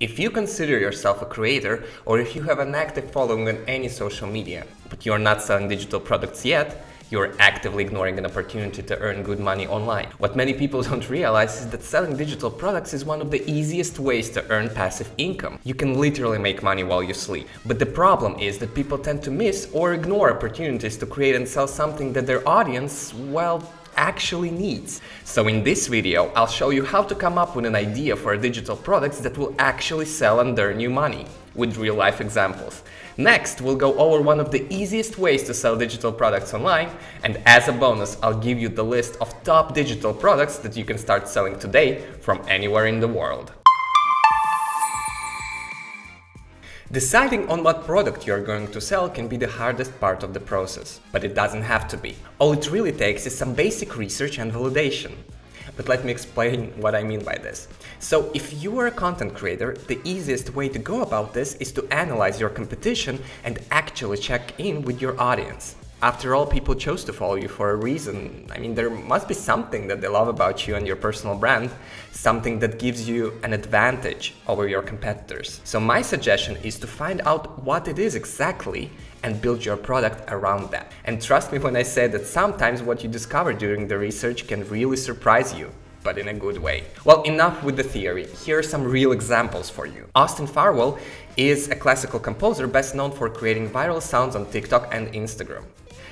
If you consider yourself a creator, or if you have an active following on any social media, but you're not selling digital products yet, you're actively ignoring an opportunity to earn good money online. What many people don't realize is that selling digital products is one of the easiest ways to earn passive income. You can literally make money while you sleep. But the problem is that people tend to miss or ignore opportunities to create and sell something that their audience, well, actually needs. So in this video, I'll show you how to come up with an idea for digital products that will actually sell and earn you money, with real-life examples. Next, we'll go over one of the easiest ways to sell digital products online, and as a bonus, I'll give you the list of top digital products that you can start selling today from anywhere in the world. Deciding on what product you're going to sell can be the hardest part of the process, but it doesn't have to be. All it really takes is some basic research and validation. But let me explain what I mean by this. So if you are a content creator, the easiest way to go about this is to analyze your competition and actually check in with your audience. After all, people chose to follow you for a reason. I mean, there must be something that they love about you and your personal brand, something that gives you an advantage over your competitors. So my suggestion is to find out what it is exactly and build your product around that. And trust me when I say that sometimes what you discover during the research can really surprise you, but in a good way. Well, enough with the theory. Here are some real examples for you. Austin Farwell is a classical composer best known for creating viral sounds on TikTok and Instagram.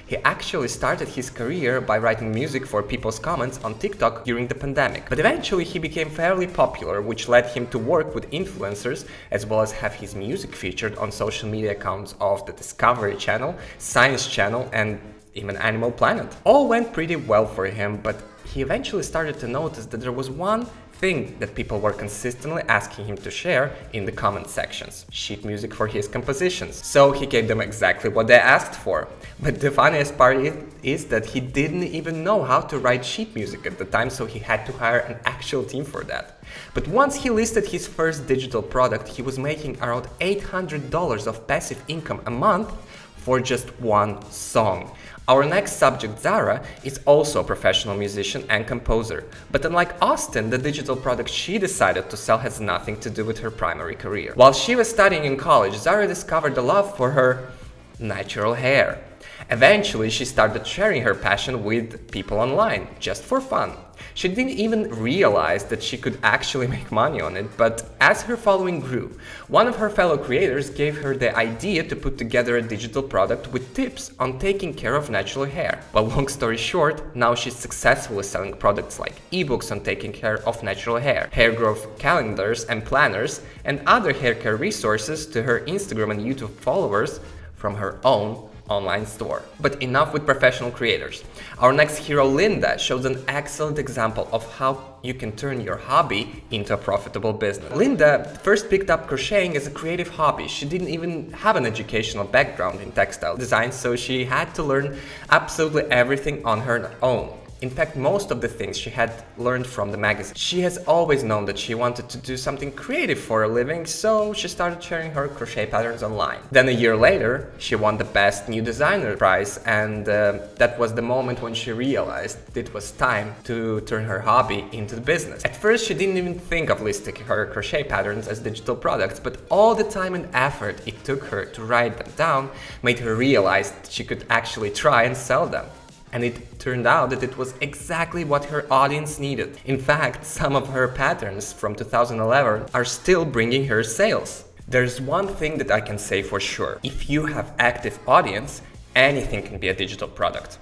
He actually started his career by writing music for people's comments on TikTok during the pandemic. But eventually he became fairly popular, which led him to work with influencers, as well as have his music featured on social media accounts of the Discovery Channel, Science Channel, and even Animal Planet. All went pretty well for him, but he eventually started to notice that there was one thing that people were consistently asking him to share in the comment sections: sheet music for his compositions. So he gave them exactly what they asked for. But the funniest part is that he didn't even know how to write sheet music at the time, so he had to hire an actual team for that. But once he listed his first digital product, he was making around $800 of passive income a month for just one song. Our next subject, Zara, is also a professional musician and composer. But unlike Austin, the digital product she decided to sell has nothing to do with her primary career. While she was studying in college, Zara discovered a love for her natural hair. Eventually, she started sharing her passion with people online, just for fun. She didn't even realize that she could actually make money on it, but as her following grew, one of her fellow creators gave her the idea to put together a digital product with tips on taking care of natural hair. Well, long story short, now she's successfully selling products like ebooks on taking care of natural hair growth calendars and planners, and other hair care resources to her Instagram and YouTube followers from her own online store. But enough with professional creators. Our next hero, Linda, shows an excellent example of how you can turn your hobby into a profitable business. Linda first picked up crocheting as a creative hobby. She didn't even have an educational background in textile design, so she had to learn absolutely everything on her own. In fact, most of the things she had learned from the magazine. She has always known that she wanted to do something creative for a living, so she started sharing her crochet patterns online. Then a year later, she won the Best New Designer prize, and that was the moment when she realized it was time to turn her hobby into the business. At first, she didn't even think of listing her crochet patterns as digital products, but all the time and effort it took her to write them down made her realize that she could actually try and sell them. And it turned out that it was exactly what her audience needed. In fact, some of her patterns from 2011 are still bringing her sales. There's one thing that I can say for sure. If you have active audience, anything can be a digital product.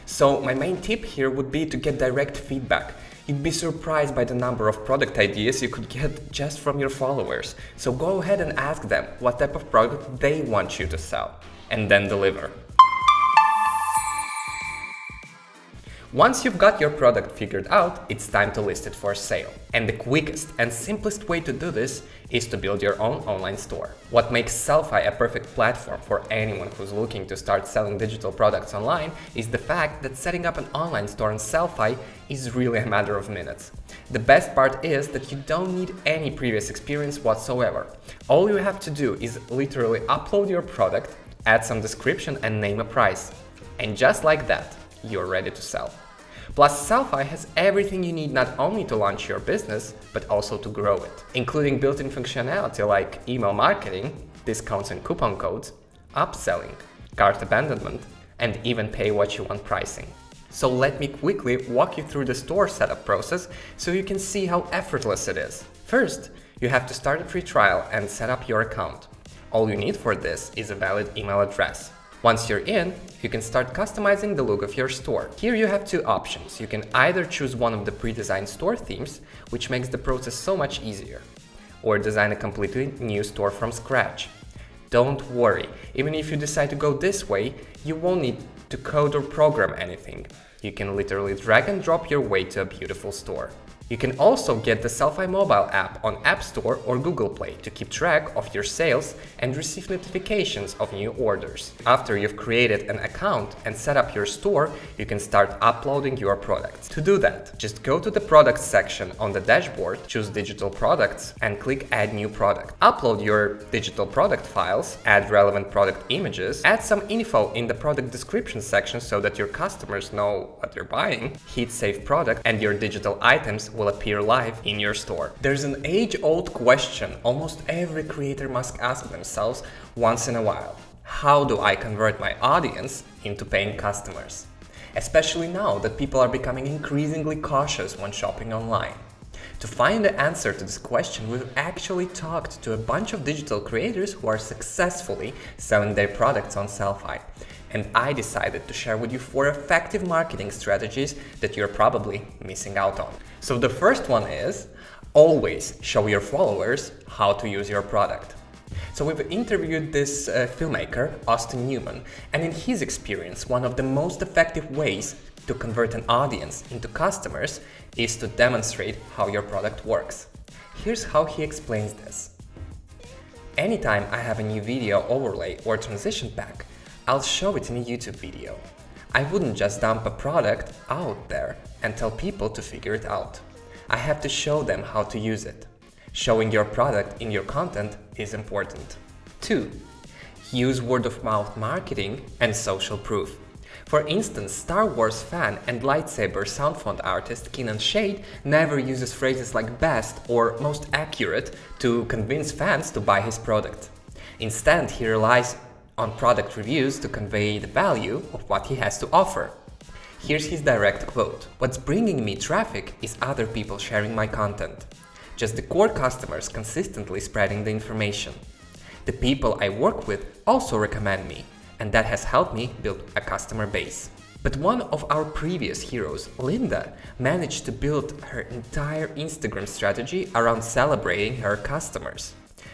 So my main tip here would be to get direct feedback. You'd be surprised by the number of product ideas you could get just from your followers. So go ahead and ask them what type of product they want you to sell, and then deliver. Once you've got your product figured out, it's time to list it for sale. And the quickest and simplest way to do this is to build your own online store. What makes Sellfy a perfect platform for anyone who's looking to start selling digital products online is the fact that setting up an online store on Sellfy is really a matter of minutes. The best part is that you don't need any previous experience whatsoever. All you have to do is literally upload your product, add some description and name a price. And just like that, you're ready to sell. Plus, Sellfy has everything you need not only to launch your business, but also to grow it, including built-in functionality like email marketing, discounts and coupon codes, upselling, cart abandonment, and even pay what you want pricing. So let me quickly walk you through the store setup process so you can see how effortless it is. First, you have to start a free trial and set up your account. All you need for this is a valid email address. Once you're in, you can start customizing the look of your store. Here you have two options. You can either choose one of the pre-designed store themes, which makes the process so much easier, or design a completely new store from scratch. Don't worry, even if you decide to go this way, you won't need to code or program anything. You can literally drag and drop your way to a beautiful store. You can also get the Sellfy mobile app on App Store or Google Play to keep track of your sales and receive notifications of new orders. After you've created an account and set up your store, you can start uploading your products. To do that, just go to the Products section on the dashboard, choose Digital Products, and click Add New Product. Upload your digital product files, add relevant product images, add some info in the product description section so that your customers know what they're buying, hit Save Product, and your digital items will appear live in your store. There's an age-old question almost every creator must ask themselves once in a while. How do I convert my audience into paying customers? Especially now that people are becoming increasingly cautious when shopping online. To find the answer to this question, we've actually talked to a bunch of digital creators who are successfully selling their products on Sellfy. And I decided to share with you 4 effective marketing strategies that you're probably missing out on. So the first one is always show your followers how to use your product. So we've interviewed this filmmaker, Austin Newman, and in his experience, one of the most effective ways to convert an audience into customers is to demonstrate how your product works. Here's how he explains this. Anytime I have a new video overlay or transition pack, I'll show it in a YouTube video. I wouldn't just dump a product out there and tell people to figure it out. I have to show them how to use it. Showing your product in your content is important. 2. Use word-of-mouth marketing and social proof. For instance, Star Wars fan and lightsaber sound font artist Keenan Shade never uses phrases like best or most accurate to convince fans to buy his product. Instead, he relies on product reviews to convey the value of what he has to offer. Here's his direct quote. "What's bringing me traffic is other people sharing my content. Just the core customers consistently spreading the information. The people I work with also recommend me, and that has helped me build a customer base." But one of our previous heroes, Linda, managed to build her entire Instagram strategy around celebrating her customers.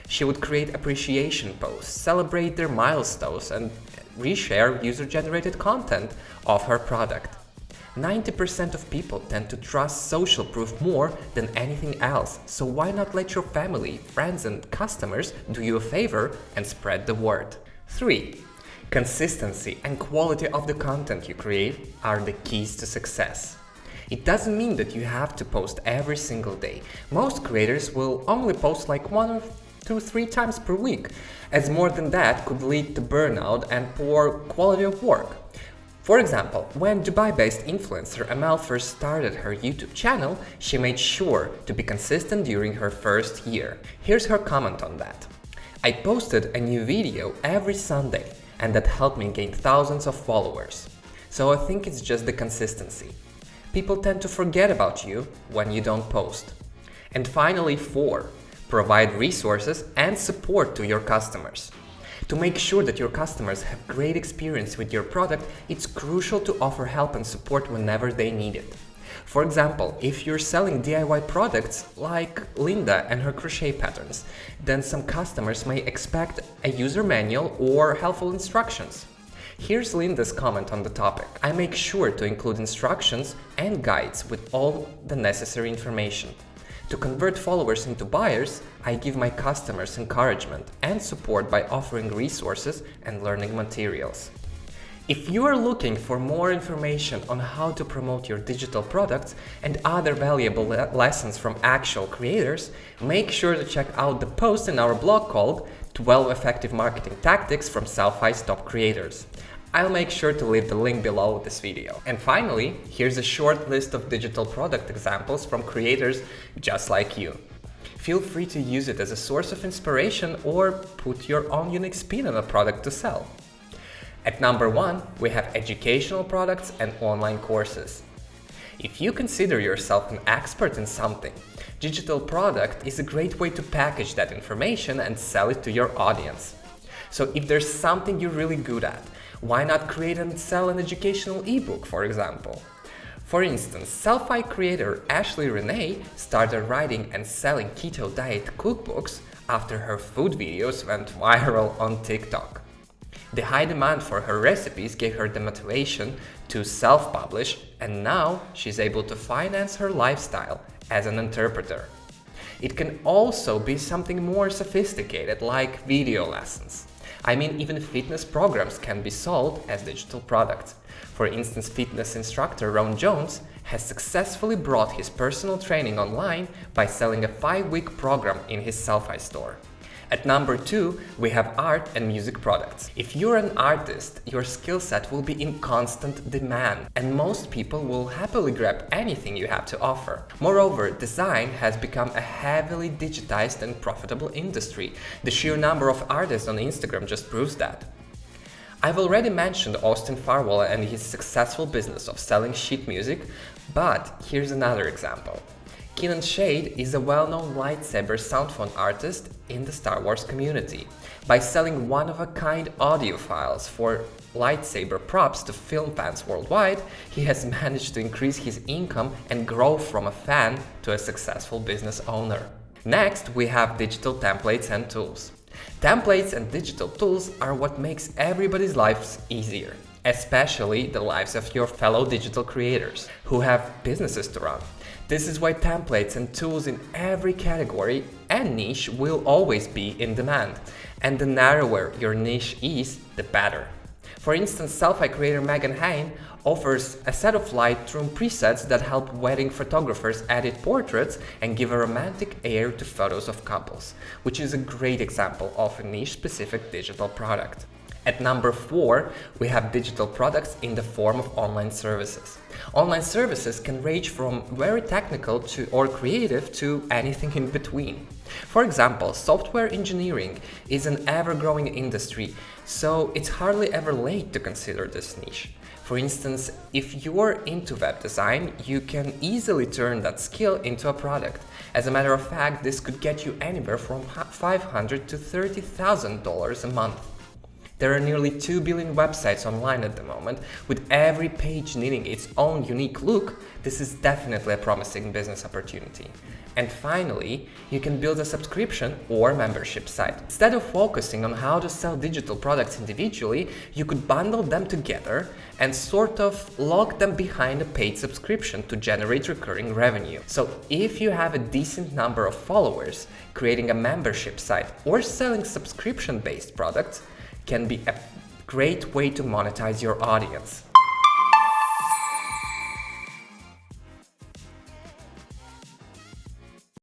She would create appreciation posts, celebrate their milestones, and reshare user-generated content of her product. 90% of people tend to trust social proof more than anything else, so why not let your family, friends, and customers do you a favor and spread the word? 3. Consistency and quality of the content you create are the keys to success. It doesn't mean that you have to post every single day. Most creators will only post like 1 or 2-3 times per week, as more than that could lead to burnout and poor quality of work. For example, when Dubai-based influencer Amal first started her YouTube channel, she made sure to be consistent during her first year. Here's her comment on that. "I posted a new video every Sunday, and that helped me gain thousands of followers. So I think it's just the consistency. People tend to forget about you when you don't post." And finally, 4. Provide resources and support to your customers. To make sure that your customers have great experience with your product, it's crucial to offer help and support whenever they need it. For example, if you're selling DIY products like Linda and her crochet patterns, then some customers may expect a user manual or helpful instructions. Here's Linda's comment on the topic. "I make sure to include instructions and guides with all the necessary information. To convert followers into buyers, I give my customers encouragement and support by offering resources and learning materials." If you are looking for more information on how to promote your digital products and other valuable lessons from actual creators, make sure to check out the post in our blog called 12 Effective Marketing Tactics from Sellfy's Top Creators. I'll make sure to leave the link below this video. And finally, here's a short list of digital product examples from creators just like you. Feel free to use it as a source of inspiration or put your own unique spin on a product to sell. At number 1, we have educational products and online courses. If you consider yourself an expert in something, digital product is a great way to package that information and sell it to your audience. So if there's something you're really good at, why not create and sell an educational ebook, for example? For instance, Sellfy creator Ashley Renee started writing and selling keto diet cookbooks after her food videos went viral on TikTok. The high demand for her recipes gave her the motivation to self-publish, and now she's able to finance her lifestyle as an interpreter. It can also be something more sophisticated, like video lessons. I mean, even fitness programs can be sold as digital products. For instance, fitness instructor Ron Jones has successfully brought his personal training online by selling a 5-week program in his Sellfy store. At number 2, we have art and music products. If you're an artist, your skill set will be in constant demand, and most people will happily grab anything you have to offer. Moreover, design has become a heavily digitized and profitable industry. The sheer number of artists on Instagram just proves that. I've already mentioned Austin Farwell and his successful business of selling sheet music, but here's another example. Keenan Shade is a well-known lightsaber soundphone artist in the Star Wars community. By selling one-of-a-kind audio files for lightsaber props to film fans worldwide, he has managed to increase his income and grow from a fan to a successful business owner. Next, we have digital templates and tools. Templates and digital tools are what makes everybody's lives easier, especially the lives of your fellow digital creators who have businesses to run. This is why templates and tools in every category and niche will always be in demand, and the narrower your niche is, the better. For instance, Sellfy creator Megan Hain offers a set of Lightroom presets that help wedding photographers edit portraits and give a romantic air to photos of couples, which is a great example of a niche-specific digital product. At number 4, we have digital products in the form of online services. Online services can range from very technical or creative to anything in between. For example, software engineering is an ever-growing industry, so it's hardly ever late to consider this niche. For instance, if you're into web design, you can easily turn that skill into a product. As a matter of fact, this could get you anywhere from $500 to $30,000 a month. There are nearly 2 billion websites online at the moment, with every page needing its own unique look. This is definitely a promising business opportunity. And finally, you can build a subscription or membership site. Instead of focusing on how to sell digital products individually, you could bundle them together and sort of lock them behind a paid subscription to generate recurring revenue. So if you have a decent number of followers, creating a membership site or selling subscription-based products can be a great way to monetize your audience.